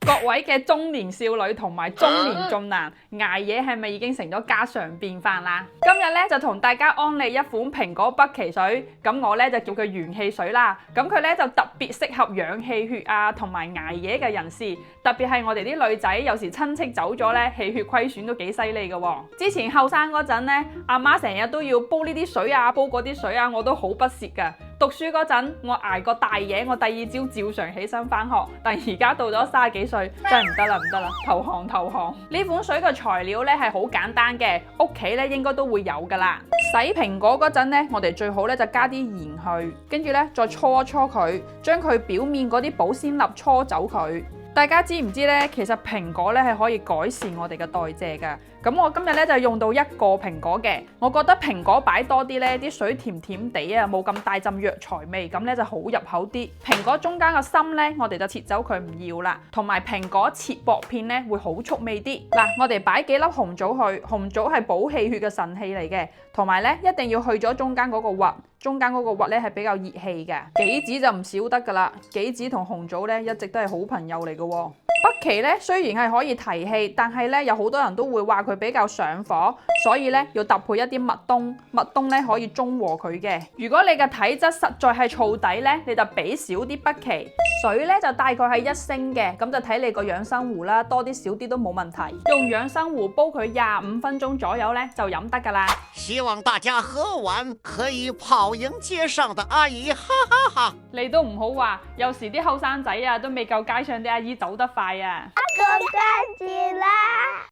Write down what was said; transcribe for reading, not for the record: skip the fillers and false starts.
各位嘅中年少女同埋中年俊男，捱夜係咪已經成咗家常便飯啦？今日咧就同大家安利一款蘋果北芪水，咁我咧就叫佢元氣水啦。咁佢咧就特別適合養氣血啊，同埋捱夜嘅人士，特別係我哋啲女仔，有時親戚走咗咧，氣血虧損都幾犀利嘅喎。之前後生嗰陣咧，阿媽成日都要煲呢啲水啊，煲嗰啲水啊，我都好不屑㗎。讀書嗰陣，我捱個大夜，我第二朝照常起身返學。但而家到咗30幾歲，真係唔得啦，唔得啦，投降投降！呢款水嘅材料咧係好簡單嘅，屋企咧應該都會有噶啦。洗蘋果嗰陣咧，我哋最好咧就加啲鹽去，跟住咧再搓一搓佢，將佢表面嗰啲保鮮粒搓走佢。大家知唔知咧？其實蘋果咧係可以改善我哋嘅代謝㗎。咁我今日咧就用到1個蘋果嘅，我覺得蘋果擺多啲咧，啲水甜甜地啊，冇咁大陣藥材味，咁咧就好入口啲。蘋果中間個心咧，我哋就切走佢唔要啦，同埋蘋果切薄片咧會好速味啲。嗱，我哋擺幾粒紅棗去，紅棗係補氣血嘅神器嚟嘅，同埋咧一定要去咗中間嗰個核，中間嗰個核咧係比較熱氣嘅。杞子就唔少得噶啦，杞子同紅棗咧一直都係好朋友嚟嘅喎。北芪咧雖然係可以提氣，但係咧有好多人都會話佢比較上火，所以咧要搭配一啲麥冬，麥冬咧可以中和佢嘅。如果你嘅體質實在係燥底咧，你就俾少啲北芪水咧，就大概係1升嘅，咁就睇你個養生壺啦，多啲少啲都冇問題。用養生壺煲佢25分鐘左右咧就飲得噶啦。希望大家喝完可以跑贏街上的阿姨，哈哈哈！你都唔好話，有時啲後生仔啊都未夠街上啲阿姨走得快啊！過關節啦！